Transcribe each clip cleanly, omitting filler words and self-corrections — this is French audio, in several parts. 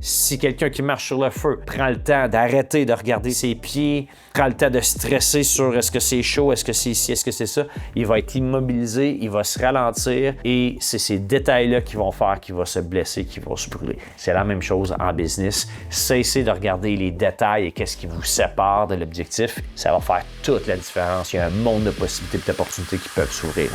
Si quelqu'un qui marche sur le feu prend le temps d'arrêter de regarder ses pieds, prend le temps de stresser sur est-ce que c'est chaud, est-ce que c'est ci, est-ce que c'est ça, il va être immobilisé, il va se ralentir et c'est ces détails-là qui vont faire qu'il va se blesser, qu'il va se brûler. C'est la même chose en business. Cessez de regarder les détails et qu'est-ce qui vous sépare de l'objectif. Ça va faire toute la différence. Il y a un monde de possibilités et d'opportunités qui peuvent s'ouvrir.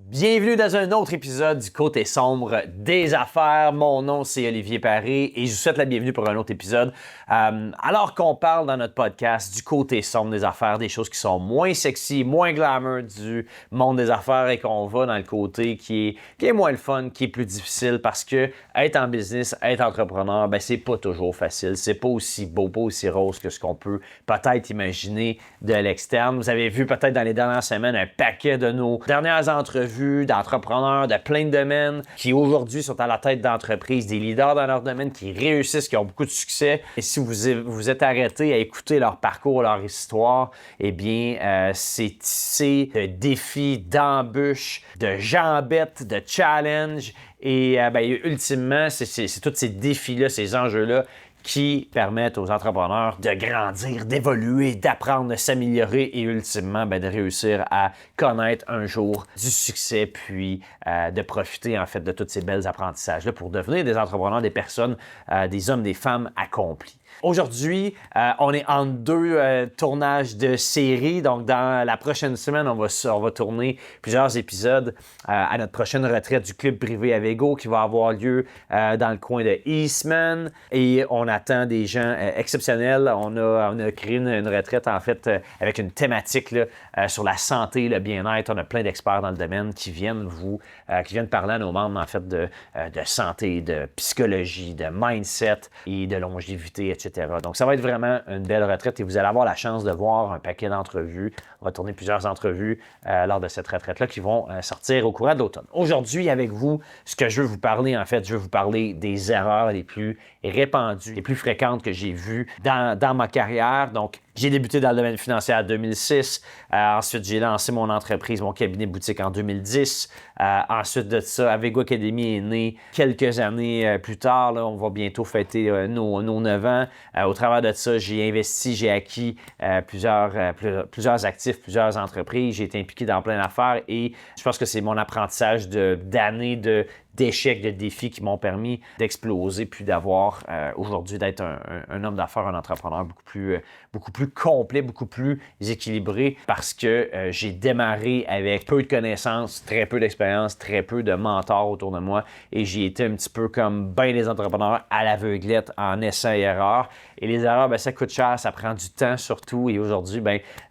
Bienvenue dans un autre épisode du Côté sombre des affaires. Mon nom, c'est Olivier Paré et je vous souhaite la bienvenue pour un autre épisode. Alors qu'on parle dans notre podcast du côté sombre des affaires, des choses qui sont moins sexy, moins glamour du monde des affaires et qu'on va dans le côté qui est moins le fun, qui est plus difficile parce que être en business, être entrepreneur, ben c'est pas toujours facile. C'est pas aussi beau, pas aussi rose que ce qu'on peut peut-être imaginer de l'externe. Vous avez vu peut-être dans les dernières semaines un paquet de nos dernières entrevues d'entrepreneurs de plein de domaines qui aujourd'hui sont à la tête d'entreprises, des leaders dans leur domaine qui réussissent, qui ont beaucoup de succès. Et si vous êtes arrêté à écouter leur parcours, leur histoire, eh bien, c'est tissé de défis, d'embûches, de jambettes, de challenges. Et ultimement, c'est tous ces défis-là, ces enjeux-là qui permettent aux entrepreneurs de grandir, d'évoluer, d'apprendre, de s'améliorer et ultimement de réussir à connaître un jour du succès puis de profiter en fait de tous ces belles apprentissages-là pour devenir des entrepreneurs, des personnes, des hommes, des femmes accomplis. Aujourd'hui, on est en deux tournages de série. Donc, dans la prochaine semaine, on va tourner plusieurs épisodes à notre prochaine retraite du club privé Avego qui va avoir lieu dans le coin de Eastman. Et on attend des gens exceptionnels. On a créé une retraite, en fait, avec une thématique là, sur la santé, le bien-être. On a plein d'experts dans le domaine qui viennent parler à nos membres, en fait, de santé, de psychologie, de mindset et de longévité, etc. Donc, ça va être vraiment une belle retraite et vous allez avoir la chance de voir un paquet d'entrevues. On va tourner plusieurs entrevues lors de cette retraite-là qui vont sortir au courant de l'automne. Aujourd'hui, avec vous, ce que je veux vous parler, en fait, je veux vous parler des erreurs les plus répandues, les plus fréquentes que j'ai vues dans ma carrière. Donc, j'ai débuté dans le domaine financier en 2006. Ensuite, j'ai lancé mon entreprise, mon cabinet boutique en 2010. Ensuite de ça, Avego Academy est né quelques années plus tard. Là, on va bientôt fêter nos 9 ans. Au travers de ça, j'ai investi, j'ai acquis plusieurs actifs, plusieurs entreprises. J'ai été impliqué dans plein d'affaires et je pense que c'est mon apprentissage d'années d'échecs, de défis qui m'ont permis d'exploser puis d'avoir aujourd'hui d'être un homme d'affaires, un entrepreneur beaucoup plus complet, beaucoup plus équilibré parce que j'ai démarré avec peu de connaissances, très peu d'expérience, très peu de mentors autour de moi et j'ai été un petit peu comme bien les entrepreneurs à l'aveuglette en essai et erreur. Et les erreurs, ça coûte cher, ça prend du temps surtout et aujourd'hui,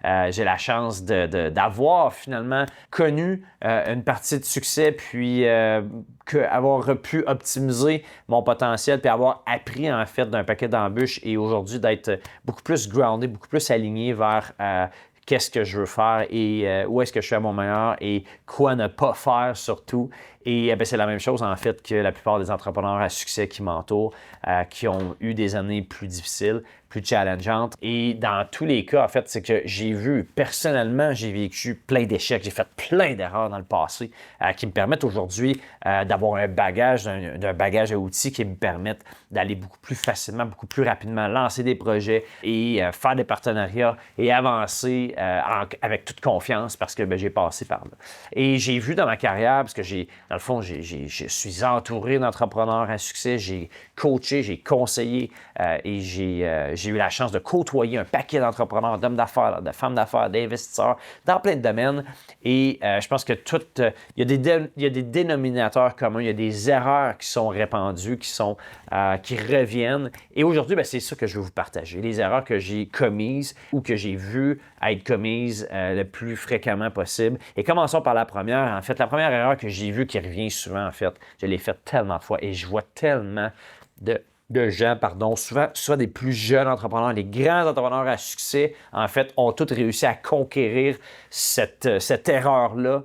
j'ai la chance d'avoir finalement connu une partie de succès puis avoir pu optimiser mon potentiel puis avoir appris en fait d'un paquet d'embûches et aujourd'hui d'être beaucoup plus groundé, beaucoup plus aligné vers qu'est-ce que je veux faire et où est-ce que je suis à mon meilleur et quoi ne pas faire surtout. Et c'est la même chose en fait que la plupart des entrepreneurs à succès qui m'entourent, qui ont eu des années plus difficiles, plus challengeantes. Et dans tous les cas, en fait, c'est que personnellement, j'ai vécu plein d'échecs, j'ai fait plein d'erreurs dans le passé qui me permettent aujourd'hui d'avoir un bagage à outils qui me permettent d'aller beaucoup plus facilement, beaucoup plus rapidement, lancer des projets et faire des partenariats et avancer avec toute confiance parce que j'ai passé par là. Et j'ai vu dans ma carrière, parce que dans le fond, je suis entouré d'entrepreneurs à succès, j'ai coaché, j'ai conseillé et j'ai eu la chance de côtoyer un paquet d'entrepreneurs, d'hommes d'affaires, de femmes d'affaires, d'investisseurs dans plein de domaines. Et je pense que il y a des dénominateurs communs, il y a des erreurs qui sont répandues, qui reviennent. Et aujourd'hui, c'est ça que je veux vous partager. Les erreurs que j'ai commises ou que j'ai vues être commises le plus fréquemment possible. Et commençons par la première. En fait, la première erreur que j'ai vue qui revient souvent, en fait, je l'ai faite tellement de fois et je vois tellement de gens, souvent soit des plus jeunes entrepreneurs, les grands entrepreneurs à succès, en fait, ont tous réussi à conquérir cette erreur-là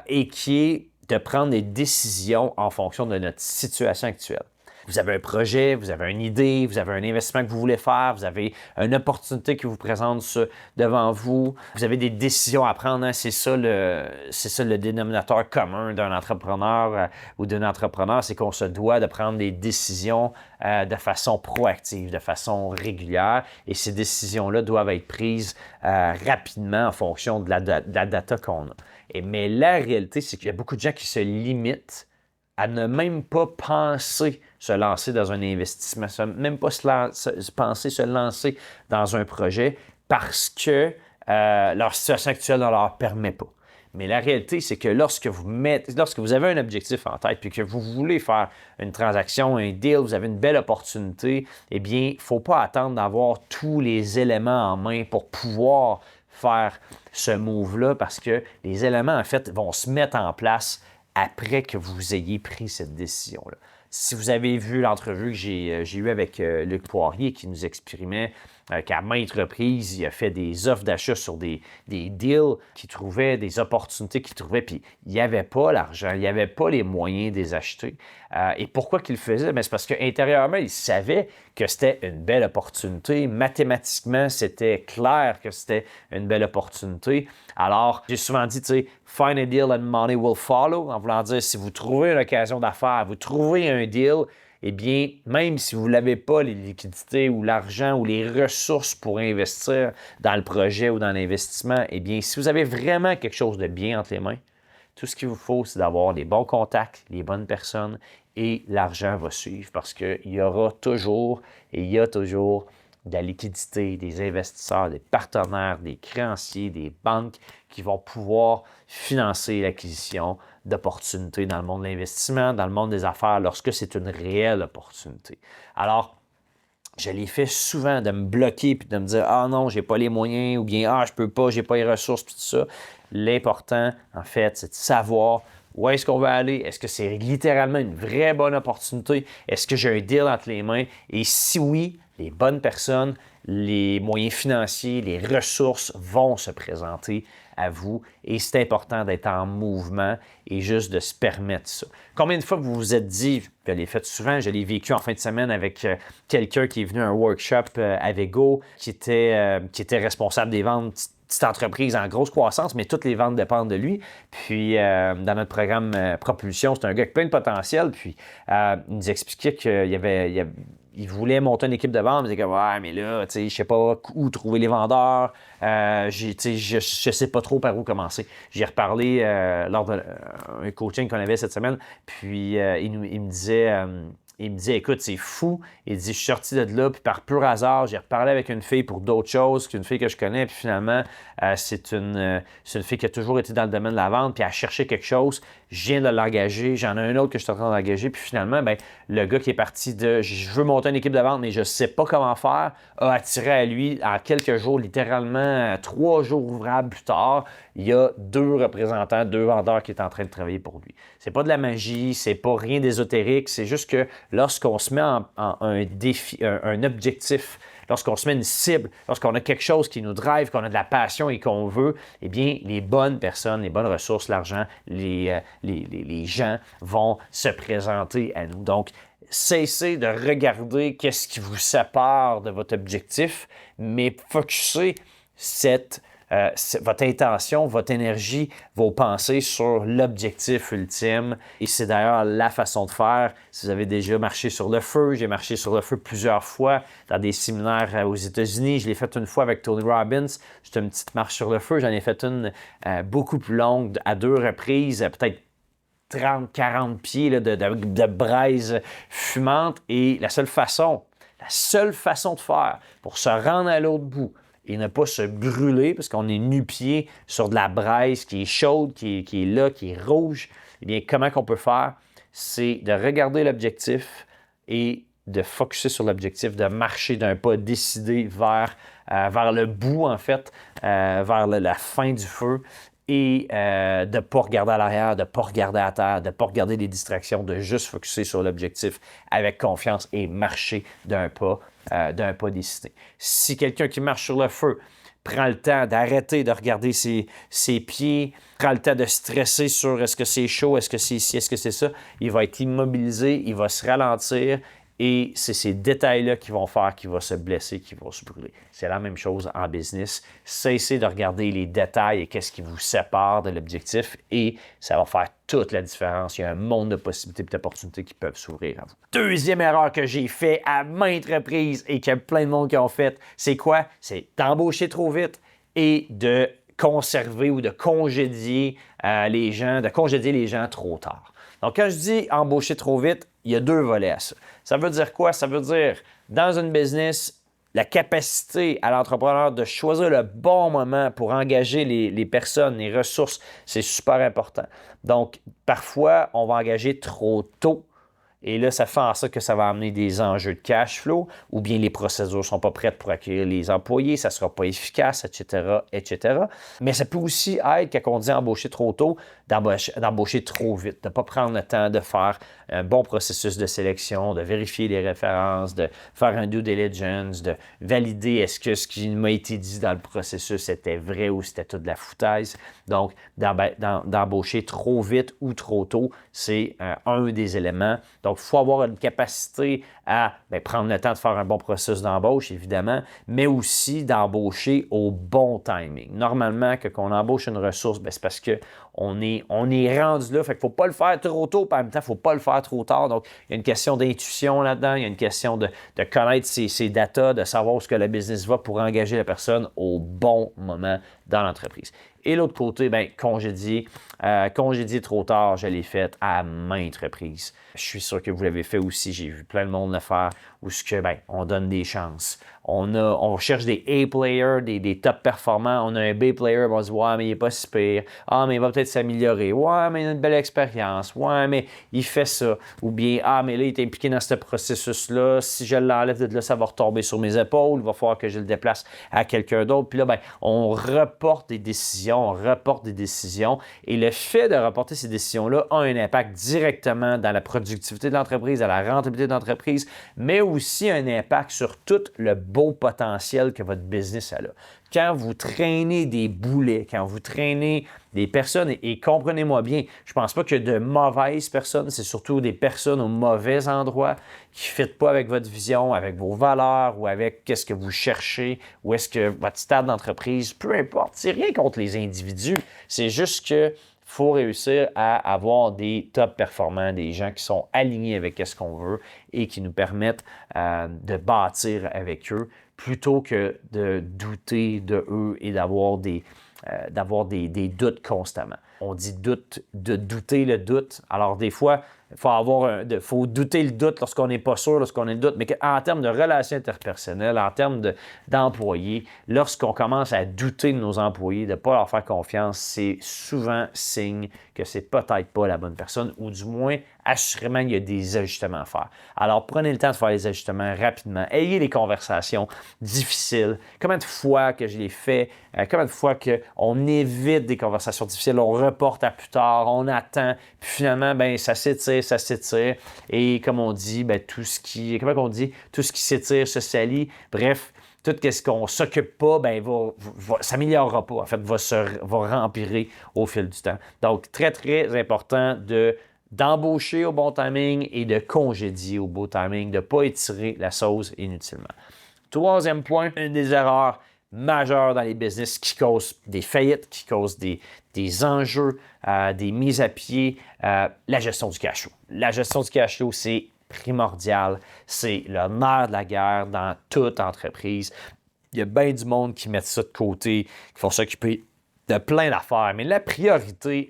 et qui est de prendre des décisions en fonction de notre situation actuelle. Vous avez un projet, vous avez une idée, vous avez un investissement que vous voulez faire, vous avez une opportunité qui vous présente devant vous, vous avez des décisions à prendre. Hein? C'est ça le dénominateur commun d'un entrepreneur ou d'un entrepreneur, c'est qu'on se doit de prendre des décisions de façon proactive, de façon régulière. Et ces décisions-là doivent être prises rapidement en fonction de la data qu'on a. Mais la réalité, c'est qu'il y a beaucoup de gens qui se limitent à ne même pas penser se lancer dans un investissement, même pas penser se lancer dans un projet parce que leur situation actuelle ne leur permet pas. Mais la réalité, c'est que lorsque vous avez un objectif en tête puis que vous voulez faire une transaction, un deal, vous avez une belle opportunité, eh bien, il ne faut pas attendre d'avoir tous les éléments en main pour pouvoir faire ce move-là parce que les éléments, en fait, vont se mettre en place après que vous ayez pris cette décision-là. Si vous avez vu l'entrevue que j'ai eue avec Luc Poirier qui nous exprimait qu'à maintes reprises, il a fait des offres d'achat sur des deals qu'il trouvait, des opportunités qu'il trouvait, puis il n'y avait pas l'argent, il n'y avait pas les moyens de les acheter. Et pourquoi qu'il le faisait? Bien, c'est parce qu'intérieurement, il savait que c'était une belle opportunité. Mathématiquement, c'était clair que c'était une belle opportunité. Alors, j'ai souvent dit, tu sais, find a deal and money will follow, en voulant dire, si vous trouvez une occasion d'affaires, vous trouvez un deal, eh bien, même si vous n'avez pas les liquidités ou l'argent ou les ressources pour investir dans le projet ou dans l'investissement, eh bien, si vous avez vraiment quelque chose de bien entre les mains, tout ce qu'il vous faut, c'est d'avoir les bons contacts, les bonnes personnes et l'argent va suivre parce qu'il y aura toujours et il y a toujours de la liquidité, des investisseurs, des partenaires, des créanciers, des banques qui vont pouvoir financer l'acquisition d'opportunités dans le monde de l'investissement, dans le monde des affaires, lorsque c'est une réelle opportunité. Alors, je l'ai fait souvent de me bloquer puis de me dire « Ah non, j'ai pas les moyens » ou bien « Ah, je peux pas, j'ai pas les ressources » puis tout ça. L'important, en fait, c'est de savoir où est-ce qu'on va aller. Est-ce que c'est littéralement une vraie bonne opportunité? Est-ce que j'ai un deal entre les mains? Et si oui, les bonnes personnes, les moyens financiers, les ressources vont se présenter à vous et c'est important d'être en mouvement et juste de se permettre ça. Combien de fois vous vous êtes dit, je l'ai fait souvent, je l'ai vécu en fin de semaine avec quelqu'un qui est venu à un workshop à Vego, qui était responsable des ventes, petite entreprise en grosse croissance, mais toutes les ventes dépendent de lui. Puis, dans notre programme Propulsion, c'est un gars avec plein de potentiel. Puis, il nous expliquait qu'il voulait monter une équipe de vente. Il disait que, ouais, mais là, tu sais, je sais pas où trouver les vendeurs. Je sais pas trop par où commencer. J'ai reparlé lors d'un coaching qu'on avait cette semaine. Puis, il me disait, écoute, c'est fou. Il dit, je suis sorti de là, puis par pur hasard, j'ai reparlé avec une fille pour d'autres choses, qu'une fille que je connais, puis finalement, c'est une fille qui a toujours été dans le domaine de la vente, puis elle cherchait quelque chose. Je viens de l'engager, j'en ai un autre que je suis en train d'engager, puis finalement, ben, le gars qui est parti de « je veux monter une équipe de vente, mais je ne sais pas comment faire », a attiré à lui en quelques jours, littéralement 3 jours ouvrables plus tard, il y a 2 représentants, 2 vendeurs qui sont en train de travailler pour lui. C'est pas de la magie, c'est pas rien d'ésotérique, c'est juste que lorsqu'on se met en un défi, un objectif, lorsqu'on se met une cible, lorsqu'on a quelque chose qui nous drive, qu'on a de la passion et qu'on veut, eh bien, les bonnes personnes, les bonnes ressources, l'argent, les gens vont se présenter à nous. Donc, cessez de regarder qu'est-ce qui vous sépare de votre objectif, mais focussez votre intention, votre énergie, vos pensées sur l'objectif ultime. Et c'est d'ailleurs la façon de faire. Si vous avez déjà marché sur le feu, j'ai marché sur le feu plusieurs fois dans des séminaires aux États-Unis. Je l'ai fait une fois avec Tony Robbins. C'était une petite marche sur le feu. J'en ai fait une beaucoup plus longue, à 2 reprises, peut-être 30, 40 pieds là, de braise fumante. Et la seule façon de faire pour se rendre à l'autre bout, et ne pas se brûler parce qu'on est nu-pied sur de la braise qui est chaude, qui est là, qui est rouge, eh bien, comment qu'on peut faire? C'est de regarder l'objectif et de focusser sur l'objectif, de marcher d'un pas décidé vers le bout, en fait, vers la fin du feu et de ne pas regarder à l'arrière, de ne pas regarder à terre, de ne pas regarder les distractions, de juste focusser sur l'objectif avec confiance et marcher d'un pas décidé. Si quelqu'un qui marche sur le feu prend le temps d'arrêter de regarder ses pieds, prend le temps de stresser sur est-ce que c'est chaud, est-ce que c'est ci, est-ce que c'est ça, il va être immobilisé, il va se ralentir et c'est ces détails-là qui vont faire qu'il va se blesser, qu'il va se brûler. C'est la même chose en business. Cessez de regarder les détails et qu'est-ce qui vous sépare de l'objectif et ça va faire toute la différence. Il y a un monde de possibilités et d'opportunités qui peuvent s'ouvrir à vous. Deuxième erreur que j'ai fait à maintes reprises et qu'il y a plein de monde qui ont fait, c'est quoi? C'est d'embaucher trop vite et de conserver ou de congédier les gens trop tard. Donc, quand je dis embaucher trop vite, il y a deux volets à ça. Ça veut dire quoi? Ça veut dire, dans une business, la capacité à l'entrepreneur de choisir le bon moment pour engager les personnes, les ressources, c'est super important. Donc, parfois, on va engager trop tôt. Et là, ça fait en sorte que ça va amener des enjeux de cash flow ou bien les procédures ne sont pas prêtes pour accueillir les employés, ça ne sera pas efficace, etc., etc. Mais ça peut aussi être, quand on dit embaucher trop tôt, d'embaucher trop vite, de ne pas prendre le temps de faire un bon processus de sélection, de vérifier les références, de faire un due diligence, de valider est-ce que ce qui m'a été dit dans le processus était vrai ou c'était toute de la foutaise. Donc, d'embaucher trop vite ou trop tôt, c'est un des éléments. Donc, il faut avoir une capacité à prendre le temps de faire un bon processus d'embauche, évidemment, mais aussi d'embaucher au bon timing. Normalement, quand on embauche une ressource, c'est parce qu'on est rendu là. Fait qu'il ne faut pas le faire trop tôt, puis en même temps, il ne faut pas le faire trop tard. Donc, il y a une question d'intuition là-dedans, il y a une question de connaître ses datas, de savoir où est-ce que le business va pour engager la personne au bon moment dans l'entreprise. Et l'autre côté, congédier trop tard, je l'ai fait à maintes reprises. Je suis sûr que vous l'avez fait aussi. J'ai vu plein de monde le faire où on donne des chances. On cherche des A-players, des top performants. On a un B-player, on se dit « Ouais, mais il n'est pas si pire. Ah, mais il va peut-être s'améliorer. Ouais, mais il a une belle expérience. Ouais, mais il fait ça. » Ou bien « Ah, mais là, il est impliqué dans ce processus-là. Si je l'enlève de là, ça va retomber sur mes épaules. Il va falloir que je le déplace à quelqu'un d'autre. » Puis là, on reporte des décisions, Et le fait de reporter ces décisions-là a un impact directement dans la productivité de l'entreprise, dans la rentabilité de l'entreprise, mais aussi un impact sur tout le beau potentiel que votre business a là. Quand vous traînez des boulets, quand vous traînez des personnes, et comprenez-moi bien, je ne pense pas qu'il y a de mauvaises personnes, c'est surtout des personnes au mauvais endroit qui ne fitent pas avec votre vision, avec vos valeurs ou avec qu'est-ce que vous cherchez ou est-ce que votre stade d'entreprise, peu importe, c'est rien contre les individus, c'est juste que il faut réussir à avoir des top performants, des gens qui sont alignés avec ce qu'on veut et qui nous permettent de bâtir avec eux plutôt que de douter de eux et d'avoir des doutes constamment. On dit de douter le doute. Alors des fois, il faut douter le doute lorsqu'on n'est pas sûr, lorsqu'on a le doute, mais en termes de relations interpersonnelles, en termes d'employés, lorsqu'on commence à douter de nos employés, de ne pas leur faire confiance, c'est souvent signe que c'est peut-être pas la bonne personne, ou du moins, assurément, il y a des ajustements à faire. Alors, prenez le temps de faire les ajustements rapidement. Ayez les conversations difficiles. Combien de fois que je l'ai fait? Combien de fois qu'on évite des conversations difficiles, on reporte à plus tard, on attend, puis finalement, ça s'étire. Et comme on dit, tout ce qui s'étire se salit. Bref, tout ce qu'on ne s'occupe pas, s'améliorera pas. En fait, va rempirer au fil du temps. Donc, très, très important d'embaucher au bon timing et de congédier au bon timing, de ne pas étirer la sauce inutilement. Troisième point, une des erreurs majeures dans les business qui causent des faillites, qui causent des enjeux, des mises à pied, la gestion du cash flow. La gestion du cash flow, c'est primordial. C'est le nerf de la guerre dans toute entreprise. Il y a bien du monde qui met ça de côté, qui vont s'occuper de plein d'affaires. Mais la priorité,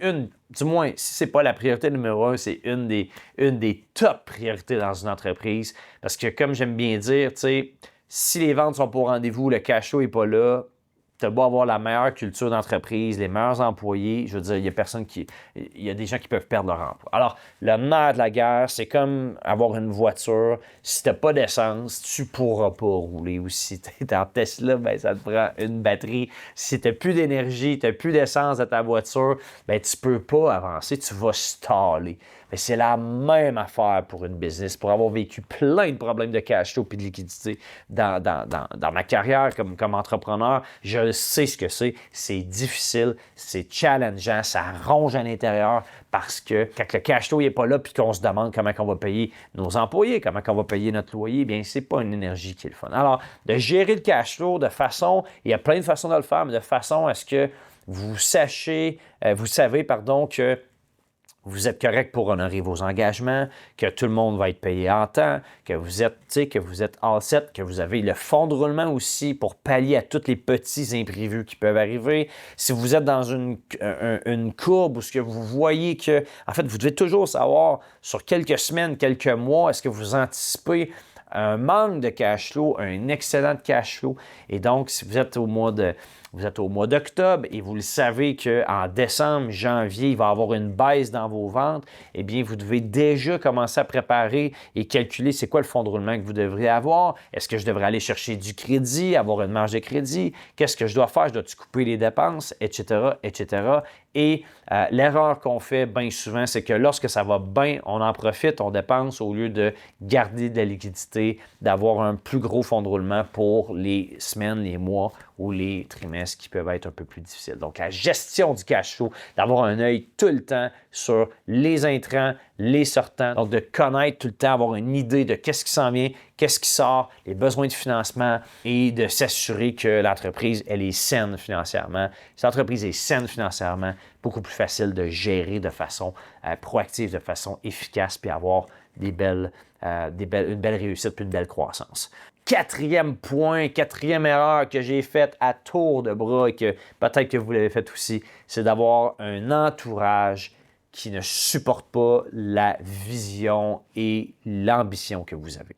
du moins, si ce n'est pas la priorité numéro 1, c'est une des top priorités dans une entreprise. Parce que, comme j'aime bien dire, si les ventes sont pas au rendez-vous, le cash flow n'est pas là, tu as beau avoir la meilleure culture d'entreprise, les meilleurs employés, je veux dire, il y a des gens qui peuvent perdre leur emploi. Alors, le nerf de la guerre, c'est comme avoir une voiture. Si tu n'as pas d'essence, tu ne pourras pas rouler. Ou si tu es en Tesla, ça te prend une batterie. Si tu n'as plus d'énergie, tu n'as plus d'essence dans ta voiture, tu ne peux pas avancer, tu vas staller. Mais c'est la même affaire pour une business. Pour avoir vécu plein de problèmes de cash flow et de liquidité dans ma carrière comme entrepreneur, je sais ce que c'est. C'est difficile, c'est challengeant, ça ronge à l'intérieur parce que quand le cash flow n'est pas là puis qu'on se demande comment on va payer nos employés, comment on va payer notre loyer, bien, c'est pas une énergie qui est le fun. Alors, de gérer le cash flow de façon, il y a plein de façons de le faire, mais de façon à ce que vous savez, que vous êtes correct pour honorer vos engagements, que tout le monde va être payé en temps, que vous êtes all set, que vous avez le fonds de roulement aussi pour pallier à tous les petits imprévus qui peuvent arriver. Si vous êtes dans une courbe où ce que vous voyez que, en fait, vous devez toujours savoir sur quelques semaines, quelques mois, est-ce que vous anticipez un manque de cash flow, un excellent de cash flow. Et donc, si vous êtes au mois d'octobre et vous le savez qu'en décembre, janvier, il va y avoir une baisse dans vos ventes, eh bien, vous devez déjà commencer à préparer et calculer c'est quoi le fonds de roulement que vous devriez avoir. Est-ce que je devrais aller chercher du crédit, avoir une marge de crédit? Qu'est-ce que je dois faire? Je dois-tu couper les dépenses, etc., etc. Et l'erreur qu'on fait bien souvent, c'est que lorsque ça va bien, on en profite, on dépense au lieu de garder de la liquidité, d'avoir un plus gros fonds de roulement pour les semaines, les mois ou les trimestres qui peuvent être un peu plus difficiles. Donc, la gestion du cash flow, d'avoir un œil tout le temps sur les intrants, les sortants, donc de connaître tout le temps, avoir une idée de qu'est-ce qui s'en vient, qu'est-ce qui sort, les besoins de financement et de s'assurer que l'entreprise, elle est saine financièrement. Si l'entreprise est saine financièrement, beaucoup plus facile de gérer de façon proactive, de façon efficace, puis avoir une belle réussite puis une belle croissance. Quatrième point, quatrième erreur que j'ai faite à tour de bras et que peut-être que vous l'avez fait aussi, c'est d'avoir un entourage qui ne supporte pas la vision et l'ambition que vous avez.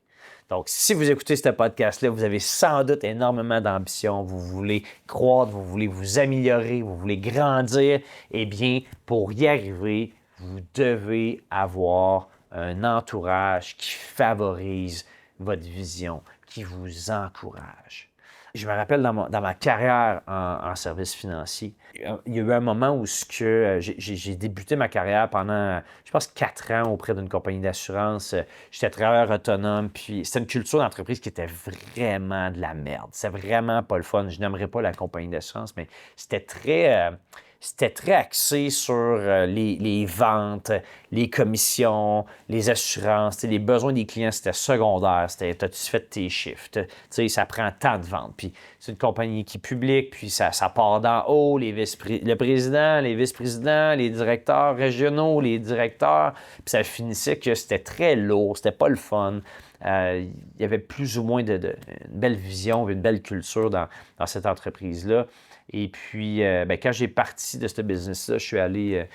Donc, si vous écoutez ce podcast-là, vous avez sans doute énormément d'ambition, vous voulez croître, vous voulez vous améliorer, vous voulez grandir. Eh bien, pour y arriver, vous devez avoir un entourage qui favorise votre vision, qui vous encourage. Je me rappelle dans ma carrière en service financier, il y a eu un moment où j'ai débuté ma carrière pendant, je pense, 4 ans auprès d'une compagnie d'assurance. J'étais travailleur autonome, puis c'était une culture d'entreprise qui était vraiment de la merde. C'était vraiment pas le fun. Je n'aimerais pas la compagnie d'assurance, mais c'était très axé sur les ventes, les commissions, les assurances. Les besoins des clients, c'était secondaire. C'était, as-tu fait tes chiffres? Ça prend tant de ventes. Puis c'est une compagnie qui est publique, puis ça part d'en haut, le président, les vice-présidents, les directeurs régionaux, les directeurs. Puis ça finissait que c'était très lourd, c'était pas le fun. Il y avait plus ou moins une belle vision, une belle culture dans cette entreprise-là. Et puis, quand j'ai parti de ce business-là, je suis allé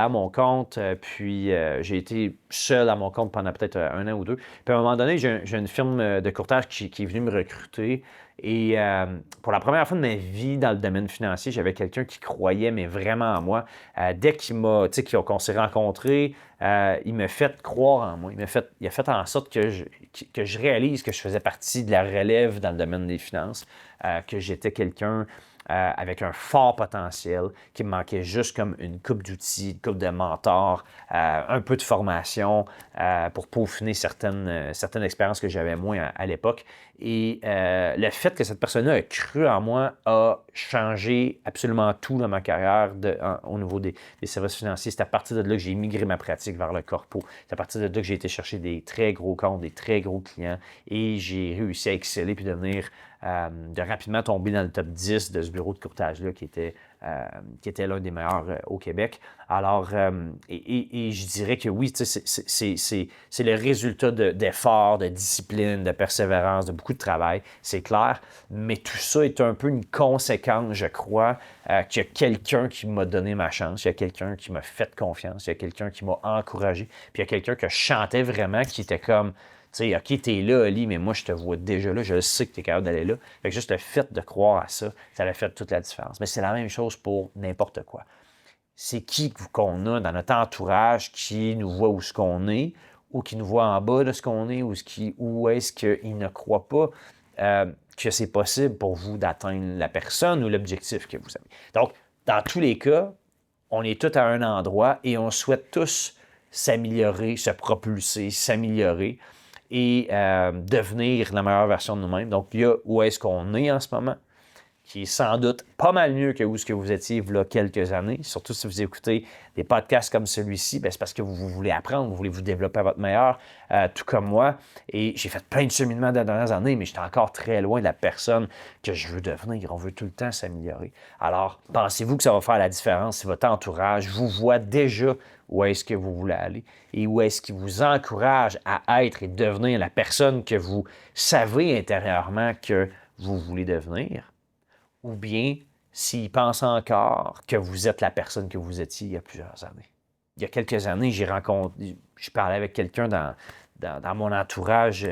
à mon compte, puis j'ai été seul à mon compte pendant peut-être 1 an ou 2. Puis à un moment donné, j'ai une firme de courtage qui est venue me recruter. Et pour la première fois de ma vie dans le domaine financier, j'avais quelqu'un qui croyait, mais vraiment en moi. Dès qu'on s'est rencontrés, il m'a fait croire en moi. Il a fait en sorte que je réalise que je faisais partie de la relève dans le domaine des finances, que j'étais quelqu'un avec un fort potentiel, qui me manquait juste comme une coupe d'outils, une coupe de mentors, un peu de formation pour peaufiner certaines expériences que j'avais moins à l'époque. Et le fait que cette personne-là a cru en moi a changé absolument tout dans ma carrière au niveau des services financiers. C'est à partir de là que j'ai migré ma pratique vers le corpo. C'est à partir de là que j'ai été chercher des très gros comptes, des très gros clients et j'ai réussi à exceller puis de rapidement tomber dans le top 10 de ce bureau de courtage-là qui était l'un des meilleurs au Québec. Alors, et je dirais que oui, c'est le résultat d'efforts, de discipline, de persévérance, de beaucoup de travail, c'est clair, mais tout ça est un peu une conséquence, je crois, qu'il y a quelqu'un qui m'a donné ma chance, il y a quelqu'un qui m'a fait confiance, il y a quelqu'un qui m'a encouragé, puis il y a quelqu'un que je chantais vraiment qui était comme... Tu sais, OK, t'es là, Ali, mais moi, je te vois déjà là, je sais que t'es capable d'aller là. Fait que juste le fait de croire à ça, ça a fait toute la différence. Mais c'est la même chose pour n'importe quoi. C'est qui qu'on a dans notre entourage qui nous voit où ce qu'on est, ou qui nous voit en bas de ce qu'on est, ou est-ce qu'il ne croit pas que c'est possible pour vous d'atteindre la personne ou l'objectif que vous avez. Donc, dans tous les cas, on est tous à un endroit et on souhaite tous s'améliorer, se propulser, s'améliorer et devenir la meilleure version de nous-mêmes. Donc, il y a où est-ce qu'on est en ce moment, qui est sans doute pas mal mieux que où ce que vous étiez il y a quelques années. Surtout si vous écoutez des podcasts comme celui-ci, bien, c'est parce que vous voulez apprendre, vous voulez vous développer à votre meilleur, tout comme moi. Et j'ai fait plein de cheminements dans les dernières années, mais j'étais encore très loin de la personne que je veux devenir. On veut tout le temps s'améliorer. Alors, pensez-vous que ça va faire la différence si votre entourage vous voit déjà où est-ce que vous voulez aller et où est-ce qu'il vous encourage à être et devenir la personne que vous savez intérieurement que vous voulez devenir? Ou bien s'ils pensent encore que vous êtes la personne que vous étiez il y a plusieurs années. Il y a quelques années, je parlais avec quelqu'un dans mon entourage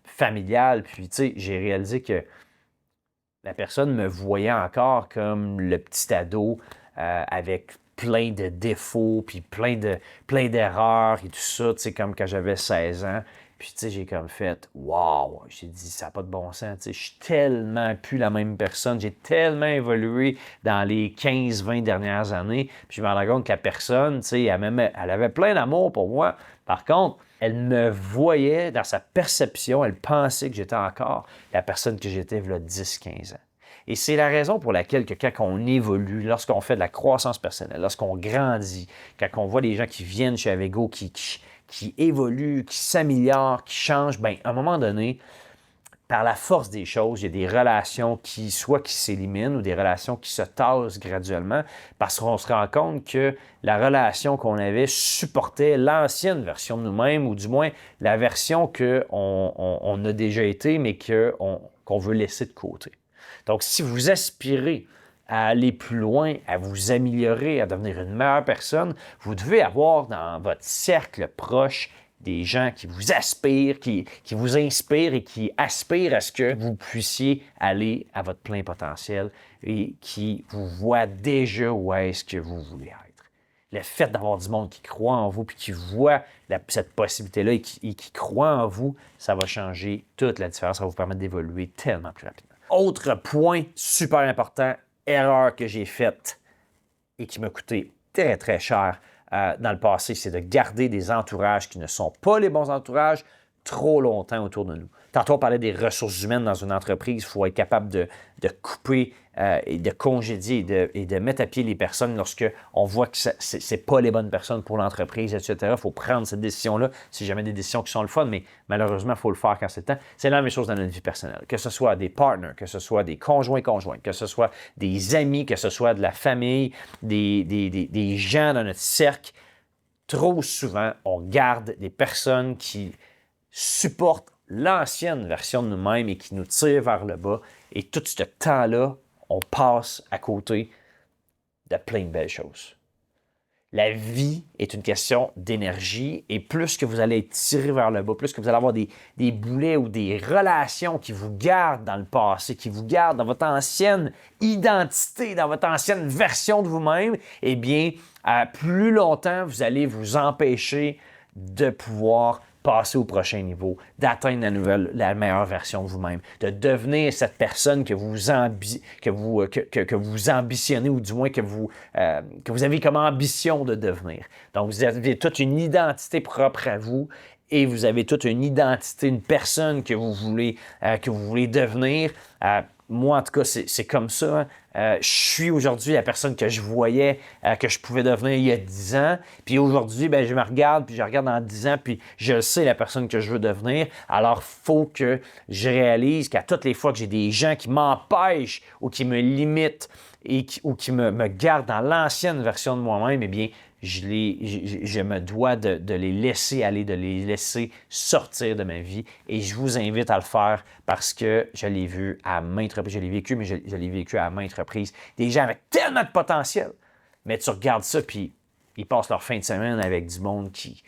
familial, puis tu sais, j'ai réalisé que la personne me voyait encore comme le petit ado avec plein de défauts, puis plein d'erreurs et tout ça, tu sais, comme quand j'avais 16 ans. Puis, tu sais, j'ai comme fait « Wow! » J'ai dit « Ça n'a pas de bon sens. » Tu sais, je suis tellement plus la même personne. J'ai tellement évolué dans les 15-20 dernières années. Puis, je me rends compte que la personne, tu sais, elle avait plein d'amour pour moi. Par contre, elle me voyait dans sa perception. Elle pensait que j'étais encore la personne que j'étais il y a 10-15 ans. Et c'est la raison pour laquelle que quand on évolue, lorsqu'on fait de la croissance personnelle, lorsqu'on grandit, quand on voit des gens qui viennent chez Avego, qui évoluent, qui s'améliorent, qui changent, bien, à un moment donné, par la force des choses, il y a des relations qui s'éliminent ou des relations qui se tassent graduellement parce qu'on se rend compte que la relation qu'on avait supportait l'ancienne version de nous-mêmes ou du moins la version qu'on a déjà été mais qu'on veut laisser de côté. Donc, si vous aspirez à aller plus loin, à vous améliorer, à devenir une meilleure personne, vous devez avoir dans votre cercle proche des gens qui vous aspirent, qui vous inspirent et qui aspirent à ce que vous puissiez aller à votre plein potentiel et qui vous voient déjà où est-ce que vous voulez être. Le fait d'avoir du monde qui croit en vous puis qui voit cette possibilité-là et qui croit en vous, ça va changer toute la différence, ça va vous permettre d'évoluer tellement plus rapidement. Autre point super important, erreur que j'ai faite et qui m'a coûté très, très cher dans le passé, c'est de garder des entourages qui ne sont pas les bons entourages trop longtemps autour de nous. Tantôt, on parlait des ressources humaines dans une entreprise. Il faut être capable de couper et de congédier et de mettre à pied les personnes lorsqu'on voit que ce n'est pas les bonnes personnes pour l'entreprise, etc. Il faut prendre cette décision-là. C'est jamais des décisions qui sont le fun, mais malheureusement, il faut le faire quand c'est le temps. C'est la même chose dans notre vie personnelle. Que ce soit des partners, que ce soit des conjoints-conjointes, que ce soit des amis, que ce soit de la famille, des gens dans notre cercle, trop souvent, on garde des personnes qui supportent l'ancienne version de nous-mêmes et qui nous tirent vers le bas. Et tout ce temps-là, on passe à côté de plein de belles choses. La vie est une question d'énergie et plus que vous allez être tiré vers le bas, plus que vous allez avoir des boulets ou des relations qui vous gardent dans le passé, qui vous gardent dans votre ancienne identité, dans votre ancienne version de vous-même, eh bien, plus longtemps, vous allez vous empêcher de pouvoir passer au prochain niveau, d'atteindre la meilleure version de vous-même, de devenir cette personne que vous ambitionnez ou du moins que vous avez comme ambition de devenir. Donc, vous avez toute une identité propre à vous et vous avez toute une identité, une personne que vous voulez devenir. Moi, en tout cas, c'est comme ça. Je suis aujourd'hui la personne que je voyais que je pouvais devenir il y a 10 ans. Puis aujourd'hui, ben, je me regarde, puis je regarde dans 10 ans, puis je sais la personne que je veux devenir. Alors, il faut que je réalise qu'à toutes les fois que j'ai des gens qui m'empêchent ou qui me limitent ou qui me gardent dans l'ancienne version de moi-même, eh bien, je me dois de les laisser aller, de les laisser sortir de ma vie. Et je vous invite à le faire parce que je l'ai vu à maintes reprises. Je l'ai vécu, mais je l'ai vécu à maintes reprises. Des gens avec tellement de potentiel. Mais tu regardes ça, puis ils passent leur fin de semaine avec du monde qui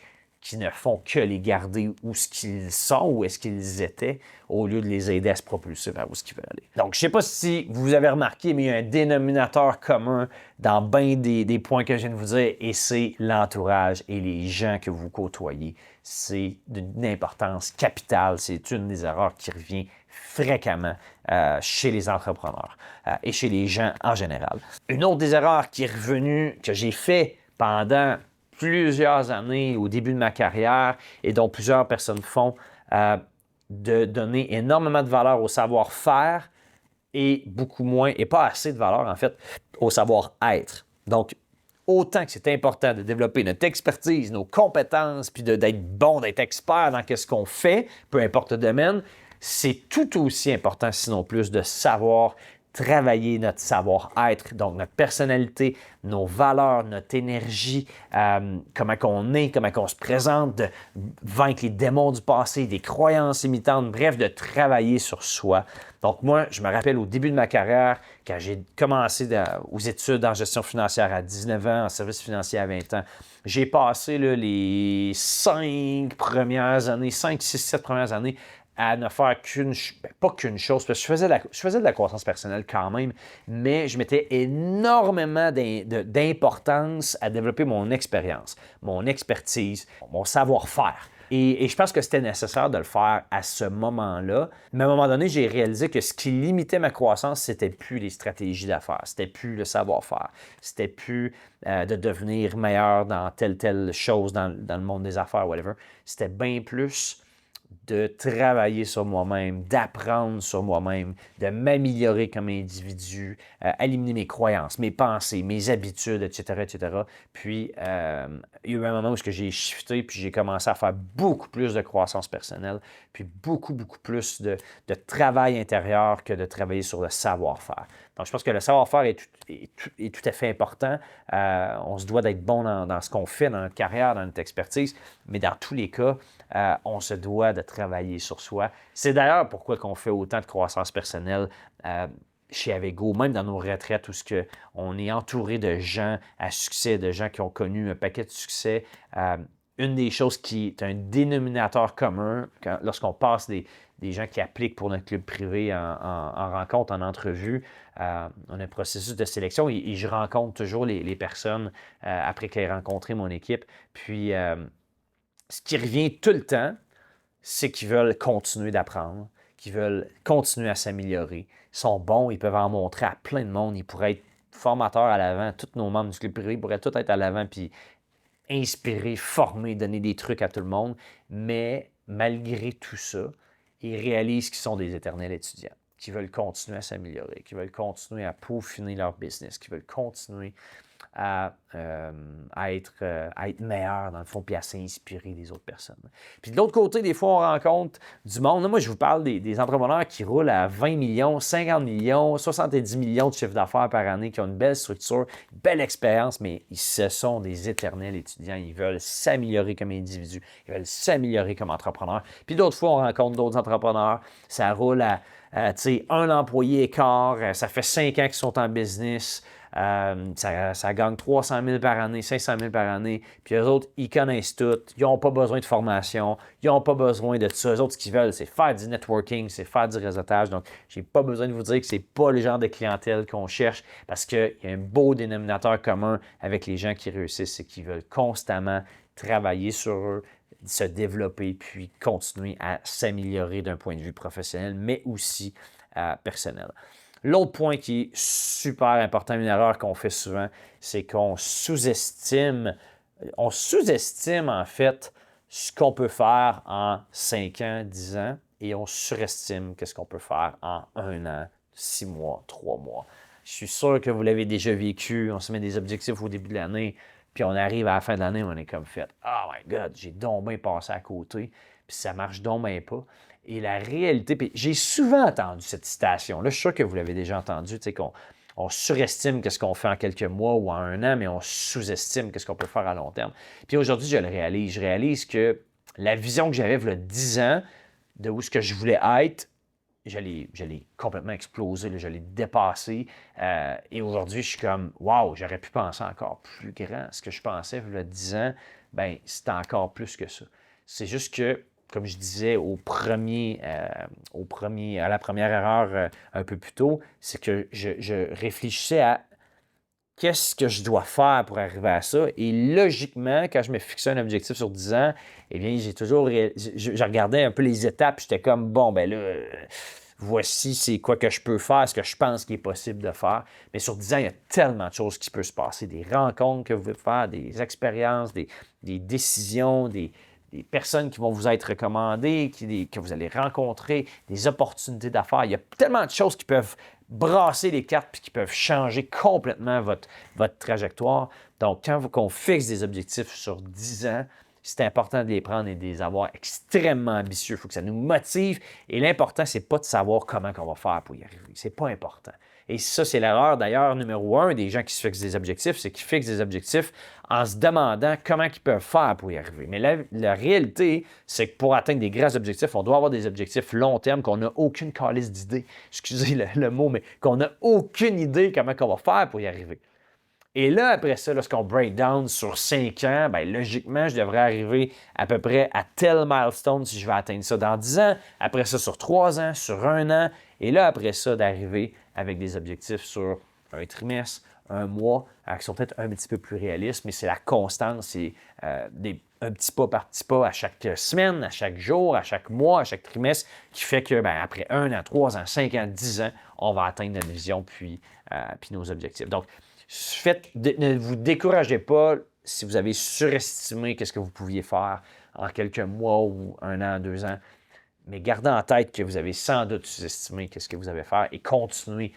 ne font que les garder où ce qu'ils sont, où est-ce qu'ils étaient, au lieu de les aider à se propulser vers où ce qu'ils veulent aller. Donc, je ne sais pas si vous avez remarqué, mais il y a un dénominateur commun dans bien des points que je viens de vous dire, et c'est l'entourage et les gens que vous côtoyez. C'est d'une importance capitale. C'est une des erreurs qui revient fréquemment chez les entrepreneurs et chez les gens en général. Une autre des erreurs qui est revenue, que j'ai fait pendant plusieurs années au début de ma carrière et dont plusieurs personnes font, de donner énormément de valeur au savoir-faire et beaucoup moins, et pas assez de valeur en fait, au savoir-être. Donc, autant que c'est important de développer notre expertise, nos compétences, puis d'être bon, d'être expert dans ce qu'on fait, peu importe le domaine, c'est tout aussi important, sinon plus, de savoir travailler notre savoir-être, donc notre personnalité, nos valeurs, notre énergie, comment qu'on est, comment qu'on se présente, de vaincre les démons du passé, des croyances limitantes, bref, de travailler sur soi. Donc moi, je me rappelle au début de ma carrière, quand j'ai commencé aux études en gestion financière à 19 ans, en service financier à 20 ans, j'ai passé là, les 5 premières années, 5, 6, 7 premières années à ne faire pas qu'une chose, parce que je faisais de la croissance personnelle quand même, mais je mettais énormément d'importance à développer mon expérience, mon expertise, mon savoir-faire. Et je pense que c'était nécessaire de le faire à ce moment-là. Mais à un moment donné, j'ai réalisé que ce qui limitait ma croissance, c'était plus les stratégies d'affaires, c'était plus le savoir-faire, c'était plus de devenir meilleur dans telle chose dans le monde des affaires, whatever. C'était bien plus de travailler sur moi-même, d'apprendre sur moi-même, de m'améliorer comme individu, éliminer mes croyances, mes pensées, mes habitudes, etc., etc. Puis, il y a eu un moment où j'ai shifté, puis j'ai commencé à faire beaucoup plus de croissance personnelle, puis beaucoup, beaucoup plus de travail intérieur que de travailler sur le savoir-faire. Donc, je pense que le savoir-faire est tout à fait important. On se doit d'être bon dans ce qu'on fait, dans notre carrière, dans notre expertise, mais dans tous les cas, on se doit de travailler sur soi. C'est d'ailleurs pourquoi on fait autant de croissance personnelle chez Avego, même dans nos retraites où on est entouré de gens à succès, de gens qui ont connu un paquet de succès. Une des choses qui est un dénominateur commun lorsqu'on passe des gens qui appliquent pour notre club privé en rencontre, en entrevue, on a un processus de sélection et je rencontre toujours les personnes après qu'elles aient rencontré mon équipe. Puis, ce qui revient tout le temps, c'est qu'ils veulent continuer d'apprendre, qu'ils veulent continuer à s'améliorer. Ils sont bons, ils peuvent en montrer à plein de monde. Ils pourraient être formateurs à l'avant. Tous nos membres du club privé pourraient tous être à l'avant puis inspirer, former, donner des trucs à tout le monde. Mais malgré tout ça, ils réalisent qu'ils sont des éternels étudiants, qui veulent continuer à s'améliorer, qui veulent continuer à peaufiner leur business, qui veulent continuer à être meilleur, dans le fond, puis à s'inspirer des autres personnes. Puis de l'autre côté, des fois, on rencontre du monde. Là, moi, je vous parle des entrepreneurs qui roulent à 20 millions, 50 millions, 70 millions de chiffre d'affaires par année, qui ont une belle structure, une belle expérience, mais ce sont des éternels étudiants. Ils veulent s'améliorer comme individus, ils veulent s'améliorer comme entrepreneurs. Puis d'autres fois, on rencontre d'autres entrepreneurs, ça roule à un employé et quart, ça fait 5 ans qu'ils sont en business, ça gagne 300 000 par année, 500 000 par année, puis eux autres, ils connaissent tout, ils n'ont pas besoin de formation, ils n'ont pas besoin de tout ça. Eux autres, ce qu'ils veulent, c'est faire du networking, c'est faire du réseautage. Donc, je n'ai pas besoin de vous dire que ce n'est pas le genre de clientèle qu'on cherche parce qu'il y a un beau dénominateur commun avec les gens qui réussissent, c'est qu'ils veulent constamment travailler sur eux, se développer, puis continuer à s'améliorer d'un point de vue professionnel, mais aussi personnel. L'autre point qui est super important, une erreur qu'on fait souvent, c'est qu'on sous-estime en fait ce qu'on peut faire en 5 ans, 10 ans, et on surestime ce qu'on peut faire en 1 an, 6 mois, 3 mois. Je suis sûr que vous l'avez déjà vécu, on se met des objectifs au début de l'année, puis on arrive à la fin de l'année, on est comme fait « Oh my God, j'ai donc bien passé à côté, puis ça marche donc bien pas. » Et la réalité, puis j'ai souvent entendu cette citation-là, je suis sûr que vous l'avez déjà entendu, tu sais, qu'on surestime ce qu'on fait en quelques mois ou en 1 an, mais on sous-estime ce qu'on peut faire à long terme. Puis aujourd'hui, je le réalise. Je réalise que la vision que j'avais il y a 10 ans, de où ce que je voulais être, je l'ai complètement explosé, là, je l'ai dépassé. Et aujourd'hui, je suis comme, wow, j'aurais pu penser encore plus grand. Ce que je pensais il y a 10 ans, bien, c'était encore plus que ça. C'est juste que, comme je disais à la première erreur un peu plus tôt, c'est que je réfléchissais à qu'est-ce que je dois faire pour arriver à ça. Et logiquement, quand je me fixais un objectif sur 10 ans, eh bien, je regardais un peu les étapes, j'étais comme, bon, ben là, voici c'est quoi que je peux faire, ce que je pense qu'il est possible de faire. Mais sur 10 ans, il y a tellement de choses qui peuvent se passer, des rencontres que vous pouvez faire, des expériences, des décisions, des personnes qui vont vous être recommandées, que vous allez rencontrer, des opportunités d'affaires. Il y a tellement de choses qui peuvent brasser les cartes puis qui peuvent changer complètement votre trajectoire. Donc, quand on fixe des objectifs sur 10 ans, c'est important de les prendre et de les avoir extrêmement ambitieux. Il faut que ça nous motive. Et l'important, c'est pas de savoir comment on va faire pour y arriver. C'est pas important. Et ça, c'est l'erreur d'ailleurs numéro 1 des gens qui se fixent des objectifs, c'est qu'ils fixent des objectifs en se demandant comment ils peuvent faire pour y arriver. Mais la réalité, c'est que pour atteindre des grands objectifs, on doit avoir des objectifs long terme, qu'on n'a aucune calice d'idée, excusez le mot, mais qu'on n'a aucune idée comment on va faire pour y arriver. Et là, après ça, lorsqu'on break down sur 5 ans, bien, logiquement, je devrais arriver à peu près à tel milestone si je vais atteindre ça dans 10 ans. Après ça, sur 3 ans, sur 1 an. Et là, après ça, d'arriver avec des objectifs sur un trimestre, un mois, qui sont peut-être un petit peu plus réalistes, mais c'est la constance, c'est un petit pas par petit pas à chaque semaine, à chaque jour, à chaque mois, à chaque trimestre, qui fait que bien, après 1 an, 3 ans, 5 ans, 10 ans, on va atteindre notre vision puis nos objectifs. Donc, ne vous découragez pas si vous avez surestimé ce que vous pouviez faire en quelques mois ou 1 an, 2 ans. Mais gardez en tête que vous avez sans doute sous-estimé ce que vous avez faire et continuez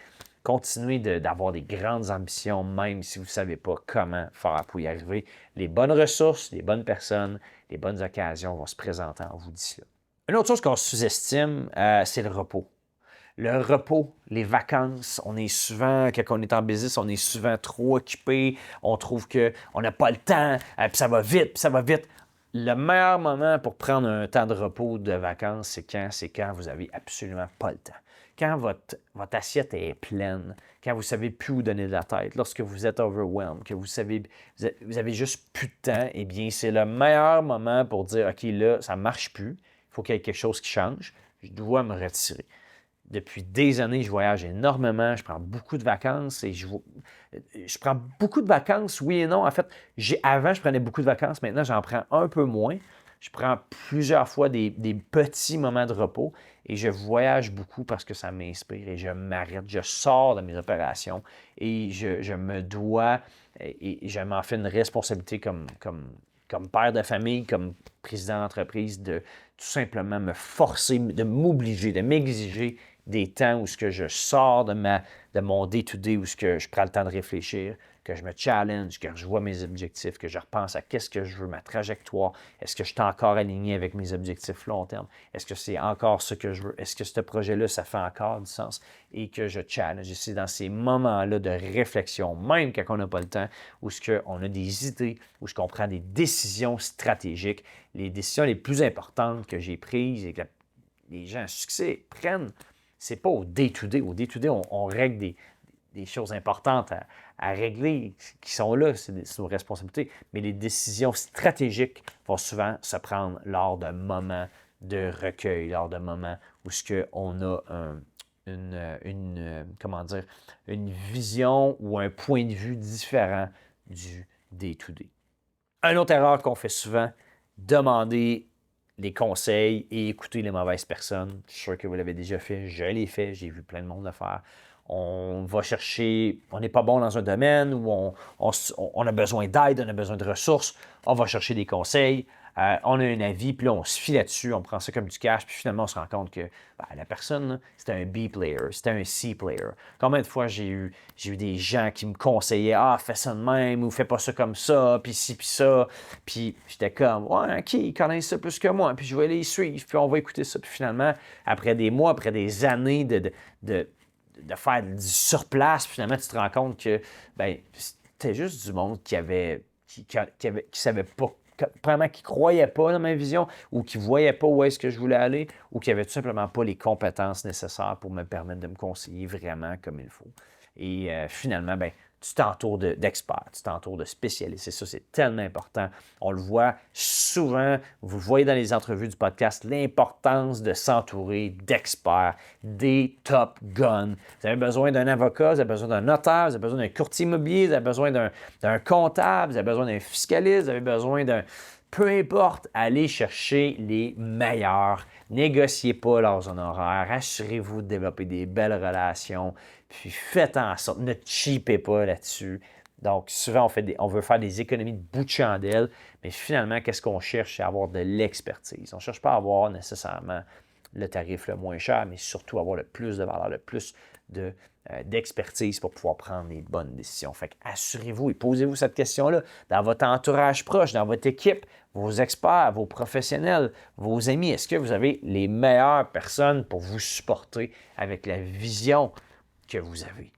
d'avoir des grandes ambitions, même si vous ne savez pas comment faire pour y arriver. Les bonnes ressources, les bonnes personnes, les bonnes occasions vont se présenter en vous d'ici là. Une autre chose qu'on sous-estime, c'est le repos. Le repos, les vacances, on est souvent, quand on est en business, on est souvent trop occupé, on trouve qu'on n'a pas le temps, puis ça va vite, puis ça va vite. Le meilleur moment pour prendre un temps de repos, de vacances, c'est quand vous n'avez absolument pas le temps. Quand votre assiette est pleine, quand vous ne savez plus où donner de la tête, lorsque vous êtes overwhelmed, que vous avez juste plus de temps, eh bien, c'est le meilleur moment pour dire, OK, là, ça ne marche plus, il faut qu'il y ait quelque chose qui change, je dois me retirer. Depuis des années, je voyage énormément, je prends beaucoup de vacances et je prends beaucoup de vacances, oui et non. En fait, avant, je prenais beaucoup de vacances, maintenant, j'en prends un peu moins. Je prends plusieurs fois des petits moments de repos et je voyage beaucoup parce que ça m'inspire et je m'arrête, je sors de mes opérations et je me dois et je m'en fais une responsabilité comme père de famille, comme président d'entreprise, de tout simplement me forcer, de m'obliger, de m'exiger des temps où ce que je sors de mon day-to-day, où ce que je prends le temps de réfléchir, que je me challenge, que je vois mes objectifs, que je repense à qu'est-ce que je veux, ma trajectoire, est-ce que je suis encore aligné avec mes objectifs long terme, est-ce que c'est encore ce que je veux, est-ce que ce projet-là, ça fait encore du sens et que je challenge. Et c'est dans ces moments-là de réflexion, même quand on n'a pas le temps, où ce qu'on a des idées, où ce qu'on prend des décisions stratégiques, les décisions les plus importantes que j'ai prises et que les gens à succès prennent, c'est pas au day-to-day. Au day-to-day, on règle des choses importantes à régler qui sont là, c'est nos responsabilités. Mais les décisions stratégiques vont souvent se prendre lors d'un moment de recueil, lors d'un moment où on a une vision ou un point de vue différent du day-to-day. Une autre erreur qu'on fait souvent, demander des conseils et écouter les mauvaises personnes. Je suis sûr que vous l'avez déjà fait, je l'ai fait, j'ai vu plein de monde le faire. On va chercher, on n'est pas bon dans un domaine où on a besoin d'aide, on a besoin de ressources, on va chercher des conseils, on a un avis, puis là, on se fie là-dessus, on prend ça comme du cash, puis finalement, on se rend compte que la personne, c'était un B-player, c'était un C-player. Combien de fois j'ai eu des gens qui me conseillaient « Ah, fais ça de même » ou « Fais pas ça comme ça », puis ci, puis ça. Puis j'étais comme « Ouais, OK, ils connaissent ça plus que moi, puis je vais les suivre, puis on va écouter ça. » Puis finalement, après des mois, après des années de faire du surplace, finalement, tu te rends compte que c'était juste du monde qui savait pas, probablement qui ne croyait pas dans ma vision ou qui ne voyait pas où est-ce que je voulais aller ou qui n'avait tout simplement pas les compétences nécessaires pour me permettre de me conseiller vraiment comme il faut. Et finalement, tu t'entoures d'experts, tu t'entoures de spécialistes. Et ça, c'est tellement important. On le voit souvent, vous le voyez dans les entrevues du podcast, l'importance de s'entourer d'experts, des top guns. Vous avez besoin d'un avocat, vous avez besoin d'un notaire, vous avez besoin d'un courtier immobilier, vous avez besoin d'un comptable, vous avez besoin d'un fiscaliste, vous avez besoin d'un... Peu importe, allez chercher les meilleurs négociez pas leurs honoraires, assurez-vous de développer des belles relations, puis faites en sorte, ne cheapez pas là-dessus. Donc, souvent, on veut faire des économies de bout de chandelle, mais finalement, qu'est-ce qu'on cherche? C'est avoir de l'expertise. On ne cherche pas à avoir nécessairement le tarif le moins cher, mais surtout avoir le plus de valeur, le plus d'expertise pour pouvoir prendre les bonnes décisions. Fait assurez-vous et posez-vous cette question-là dans votre entourage proche, dans votre équipe, vos experts, vos professionnels, vos amis. Est-ce que vous avez les meilleures personnes pour vous supporter avec la vision que vous avez?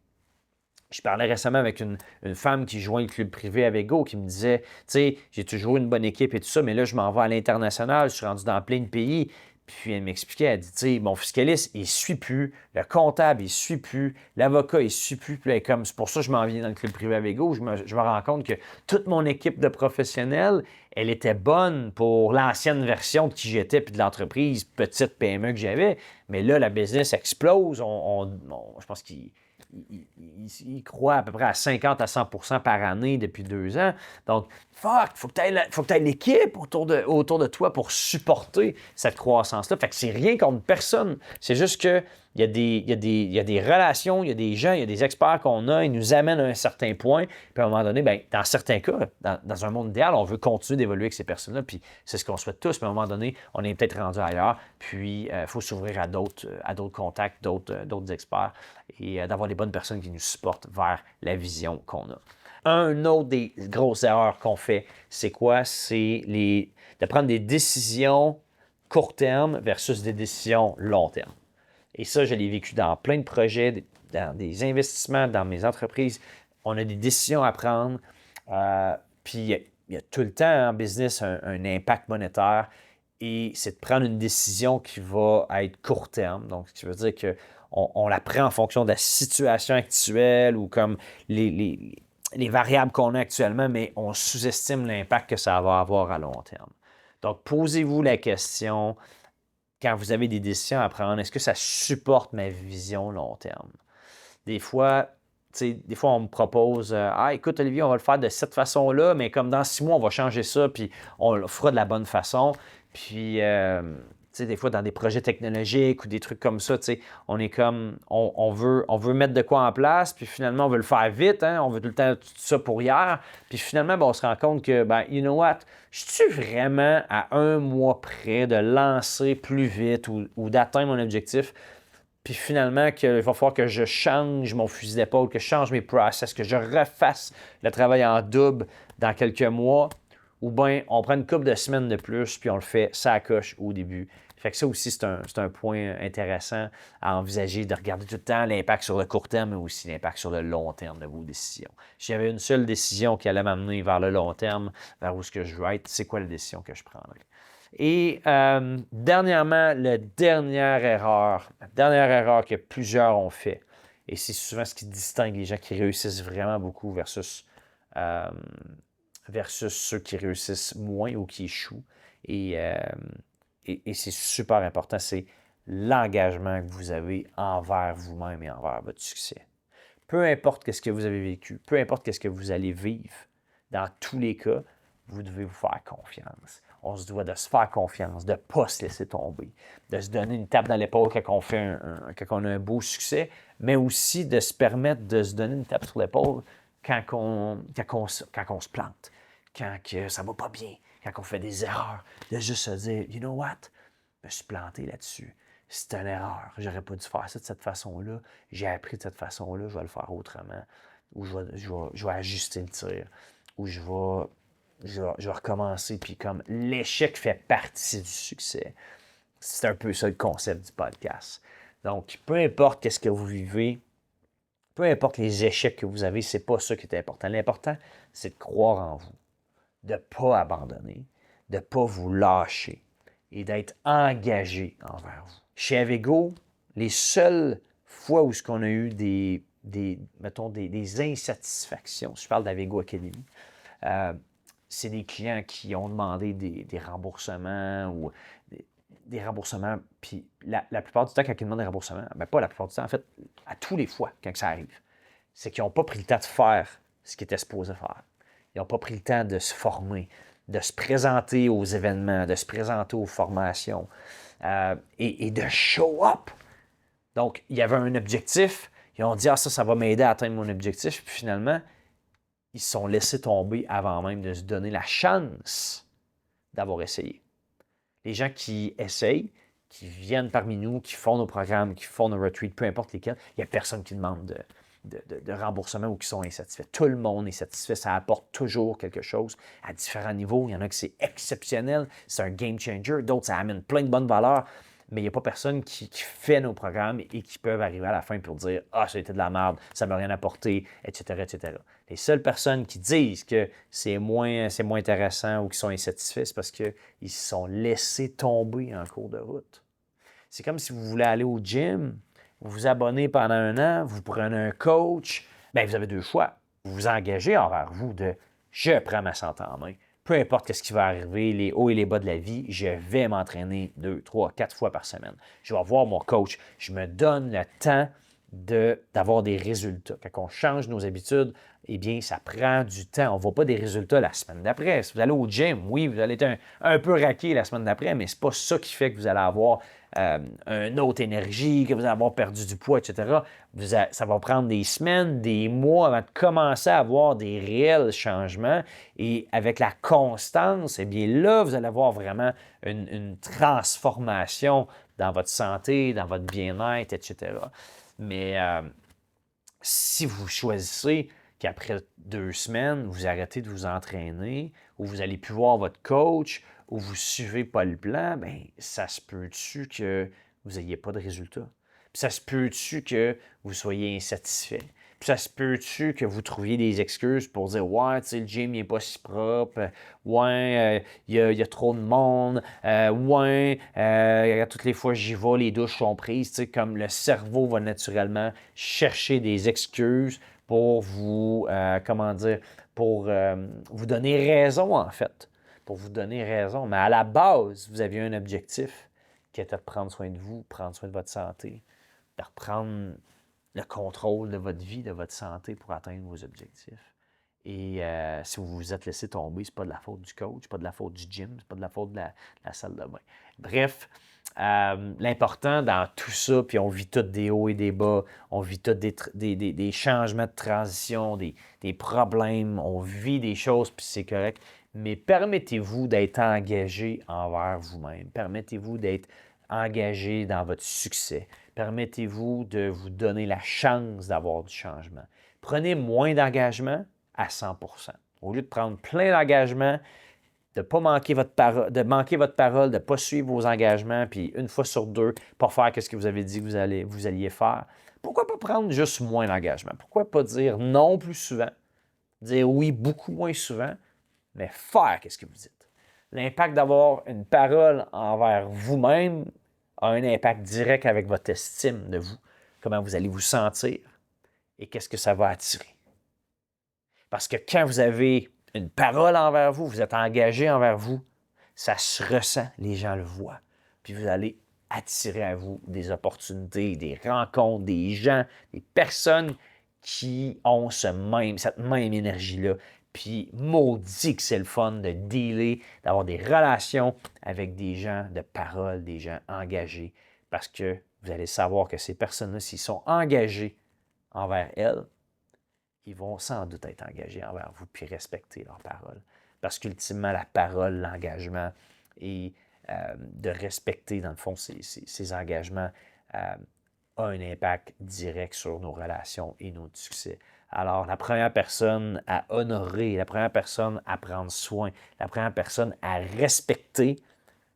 Je parlais récemment avec une femme qui joint le club privé avec Go qui me disait, tu sais, j'ai toujours une bonne équipe et tout ça, mais là, je m'en vais à l'international, je suis rendu dans plein de pays. Puis elle m'expliquait, elle dit, tu sais, mon fiscaliste, il ne suit plus, le comptable, il ne suit plus, l'avocat, il ne suit plus. Puis là, comme c'est pour ça que je m'en viens dans le club privé avec Go, je me rends compte que toute mon équipe de professionnels, elle était bonne pour l'ancienne version de qui j'étais puis de l'entreprise, petite PME que j'avais. Mais là, la business explose. Je pense qu'il croît à peu près à 50 à 100% par année depuis 2 ans. Donc, faut que tu aies l'équipe autour de toi pour supporter cette croissance-là. Fait que c'est rien contre personne. C'est juste que il y a des relations, il y a des gens, il y a des experts qu'on a, ils nous amènent à un certain point. Puis à un moment donné, bien, dans certains cas, dans un monde idéal, on veut continuer d'évoluer avec ces personnes-là. Puis c'est ce qu'on souhaite tous. Mais à un moment donné, on est peut-être rendu ailleurs. Puis il faut s'ouvrir à d'autres contacts, d'autres experts et d'avoir les bonnes personnes qui nous supportent vers la vision qu'on a. Un autre des grosses erreurs qu'on fait, c'est quoi? C'est de prendre des décisions court terme versus des décisions long terme. Et ça, je l'ai vécu dans plein de projets, dans des investissements, dans mes entreprises. On a des décisions à prendre. Puis il y a tout le temps en business un impact monétaire. Et c'est de prendre une décision qui va être court terme. Donc, ce qui veut dire qu'on la prend en fonction de la situation actuelle ou comme les variables qu'on a actuellement, mais on sous-estime l'impact que ça va avoir à long terme. Donc, posez-vous la question, quand vous avez des décisions à prendre, est-ce que ça supporte ma vision long terme? Des fois, on me propose écoute, Olivier, on va le faire de cette façon-là, mais comme dans 6 mois, on va changer ça, puis on le fera de la bonne façon. Puis, des fois, dans des projets technologiques ou des trucs comme ça, on est comme, on veut mettre de quoi en place, puis finalement, on veut le faire vite, hein, on veut tout le temps tout ça pour hier. Puis finalement, on se rend compte que, you know what, je suis vraiment à 1 mois près de lancer plus vite ou d'atteindre mon objectif. Puis finalement, il va falloir que je change mon fusil d'épaule, que je change mes process, que je refasse le travail en double dans quelques mois. Ou bien, on prend une couple de semaines de plus, puis on le fait ça coche au début. Fait que ça aussi, c'est un point intéressant à envisager, de regarder tout le temps l'impact sur le court terme, mais aussi l'impact sur le long terme de vos décisions. Si j'avais une seule décision qui allait m'amener vers le long terme, vers où est-ce que je veux être, c'est quoi la décision que je prendrais? Et dernièrement, la dernière erreur que plusieurs ont fait, et c'est souvent ce qui distingue les gens qui réussissent vraiment beaucoup versus ceux qui réussissent moins ou qui échouent. Et c'est super important, c'est l'engagement que vous avez envers vous-même et envers votre succès. Peu importe ce que vous avez vécu, peu importe ce que vous allez vivre, dans tous les cas, vous devez vous faire confiance. On se doit de se faire confiance, de ne pas se laisser tomber, de se donner une tape dans l'épaule quand on a un beau succès, mais aussi de se permettre de se donner une tape sur l'épaule quand on se plante, quand ça ne va pas bien, quand on fait des erreurs, de juste se dire, you know what, je me suis planté là-dessus. C'est une erreur. J'aurais pas dû faire ça de cette façon-là. J'ai appris de cette façon-là. Je vais le faire autrement. Ou je vais ajuster le tir. Ou je vais recommencer. Puis comme l'échec fait partie du succès. C'est un peu ça le concept du podcast. Donc, peu importe ce que vous vivez, peu importe les échecs que vous avez, c'est pas ça qui est important. L'important, c'est de croire en vous, de ne pas abandonner, de ne pas vous lâcher et d'être engagé envers vous. Chez Avego, les seules fois où on a eu des insatisfactions, je parle d'Avego Academy, c'est des clients qui ont demandé des remboursements ou des remboursements, puis la plupart du temps, quand ils demandent des remboursements, pas la plupart du temps, en fait, à tous les fois, quand ça arrive, c'est qu'ils n'ont pas pris le temps de faire ce qu'ils étaient supposés faire. Ils n'ont pas pris le temps de se former, de se présenter aux événements, de se présenter aux formations, et de show up. Donc, il y avait un objectif. Ils ont dit, ça va m'aider à atteindre mon objectif. Puis finalement, ils se sont laissés tomber avant même de se donner la chance d'avoir essayé. Les gens qui essayent, qui viennent parmi nous, qui font nos programmes, qui font nos retreats, peu importe lesquels, il n'y a personne qui demande de remboursement ou qui sont insatisfaits. Tout le monde est satisfait. Ça apporte toujours quelque chose à différents niveaux. Il y en a que c'est exceptionnel, c'est un game changer. D'autres, ça amène plein de bonnes valeurs. Mais il n'y a pas personne qui fait nos programmes et qui peuvent arriver à la fin pour dire « Ah, ça a été de la merde, ça ne m'a rien apporté, etc., etc. » Les seules personnes qui disent que c'est moins intéressant ou qui sont insatisfaits, c'est parce qu'ils se sont laissés tomber en cours de route. C'est comme si vous voulez aller au gym, vous vous abonnez pendant 1 an, vous prenez un coach, bien, vous avez 2 choix. Vous vous engagez envers vous de « Je prends ma santé en main ». Peu importe ce qui va arriver, les hauts et les bas de la vie, je vais m'entraîner 2, 3, 4 fois par semaine. Je vais voir mon coach. Je me donne le temps d'avoir des résultats. Quand on change nos habitudes, eh bien, ça prend du temps. On ne voit pas des résultats la semaine d'après. Si vous allez au gym, oui, vous allez être un peu raqué la semaine d'après, mais ce n'est pas ça qui fait que vous allez avoir une autre énergie, que vous allez avoir perdu du poids, etc. Ça va prendre des semaines, des mois avant de commencer à avoir des réels changements. Et avec la constance, eh bien là, vous allez avoir vraiment une transformation dans votre santé, dans votre bien-être, etc. Mais si vous choisissez qu'après 2 semaines, vous arrêtez de vous entraîner ou vous n'allez plus voir votre coach ou vous ne suivez pas le plan, bien, ça se peut-tu que vous n'ayez pas de résultat? Puis ça se peut-tu que vous soyez insatisfait? Puis ça se peut-tu que vous trouviez des excuses pour dire « Ouais, tu sais, le gym n'est pas si propre. Ouais, il y a trop de monde. Ouais, toutes les fois que j'y vais, les douches sont prises. » Tu sais, comme le cerveau va naturellement chercher des excuses pour vous, pour vous donner raison, en fait. Pour vous donner raison. Mais à la base, vous aviez un objectif qui était de prendre soin de vous, prendre soin de votre santé, de reprendre le contrôle de votre vie, de votre santé pour atteindre vos objectifs. Et si vous vous êtes laissé tomber, ce n'est pas de la faute du coach, ce n'est pas de la faute du gym, ce n'est pas de la faute de la salle de bain. Bref, l'important dans tout ça, puis on vit tous des hauts et des bas, on vit tous des changements de transition, des problèmes, on vit des choses, puis c'est correct, mais permettez-vous d'être engagé envers vous-même. Permettez-vous d'être engagé dans votre succès. Permettez-vous de vous donner la chance d'avoir du changement. Prenez moins d'engagement à 100 %. Au lieu de prendre plein d'engagements, de ne pas manquer votre parole, de ne pas suivre vos engagements, puis une fois sur 2, pas faire ce que vous avez dit que vous alliez faire. Pourquoi pas prendre juste moins d'engagement? Pourquoi pas dire non plus souvent? Dire oui beaucoup moins souvent, mais faire ce que vous dites. L'impact d'avoir une parole envers vous-même a un impact direct avec votre estime de vous, comment vous allez vous sentir et qu'est-ce que ça va attirer. Parce que quand vous avez une parole envers vous, vous êtes engagé envers vous, ça se ressent, les gens le voient. Puis vous allez attirer à vous des opportunités, des rencontres, des gens, des personnes qui ont cette même énergie-là. Puis maudit que c'est le fun de dealer, d'avoir des relations avec des gens de parole, des gens engagés, parce que vous allez savoir que ces personnes-là, s'ils sont engagés envers elles, ils vont sans doute être engagés envers vous puis respecter leur parole. Parce qu'ultimement, la parole, l'engagement et de respecter, dans le fond, ces engagements a un impact direct sur nos relations et notre succès. Alors, la première personne à honorer, la première personne à prendre soin, la première personne à respecter,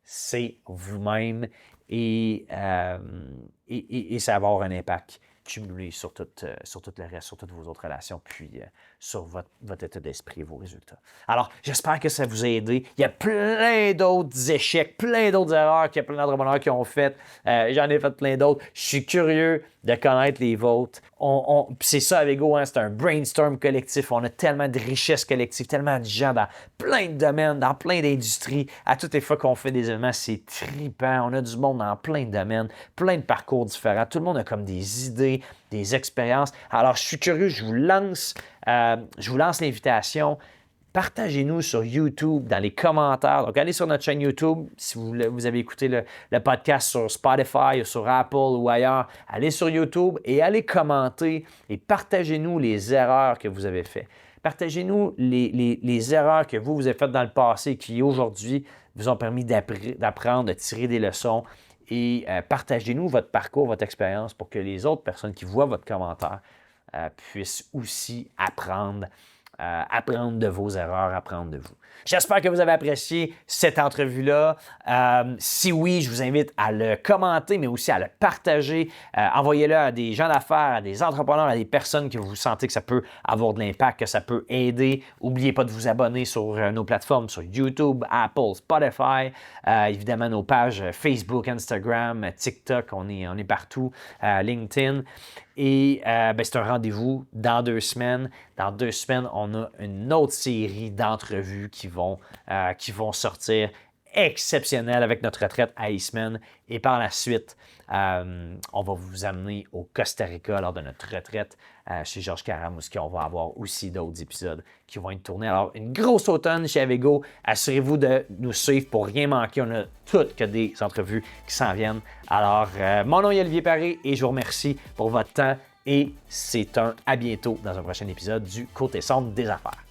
c'est vous-même et ça va avoir un impact cumulé sur tout le reste, sur toutes vos autres relations, puis sur votre état d'esprit et vos résultats. Alors, j'espère que ça vous a aidé. Il y a plein d'autres échecs, plein d'autres erreurs qu'il y a plein d'entrepreneurs qui ont faites. J'en ai fait plein d'autres. Je suis curieux de connaître les vôtres. C'est ça avec Go, hein, c'est un brainstorm collectif. On a tellement de richesses collectives, tellement de gens dans plein de domaines, dans plein d'industries. À toutes les fois qu'on fait des événements, c'est trippant. On a du monde dans plein de domaines, plein de parcours différents. Tout le monde a comme des idées, des expériences. Alors, je suis curieux, je vous lance l'invitation. Partagez-nous sur YouTube, dans les commentaires. Donc, allez sur notre chaîne YouTube. Si vous avez écouté le podcast sur Spotify ou sur Apple ou ailleurs, allez sur YouTube et allez commenter et partagez-nous les erreurs que vous avez faites. Partagez-nous les erreurs que vous avez faites dans le passé et qui, aujourd'hui, vous ont permis d'apprendre, de tirer des leçons. Et partagez-nous votre parcours, votre expérience pour que les autres personnes qui voient votre commentaire puissent aussi apprendre de vos erreurs, apprendre de vous. J'espère que vous avez apprécié cette entrevue-là. Si oui, je vous invite à le commenter, mais aussi à le partager. Envoyez-le à des gens d'affaires, à des entrepreneurs, à des personnes que vous sentez que ça peut avoir de l'impact, que ça peut aider. N'oubliez pas de vous abonner sur nos plateformes, sur YouTube, Apple, Spotify, évidemment nos pages Facebook, Instagram, TikTok, on est partout, LinkedIn. Et c'est un rendez-vous dans 2 semaines. Dans 2 semaines, on a une autre série d'entrevues qui vont sortir exceptionnelles avec notre retraite à Eastman. Et par la suite, on va vous amener au Costa Rica lors de notre retraite chez Georges Karam, où on va avoir aussi d'autres épisodes qui vont être tournés. Alors, une grosse automne chez Avego. Assurez-vous de nous suivre pour rien manquer. On a toutes que des entrevues qui s'en viennent. Alors, mon nom est Olivier Paré et je vous remercie pour votre temps. Et c'est à bientôt dans un prochain épisode du Côté sombre des affaires.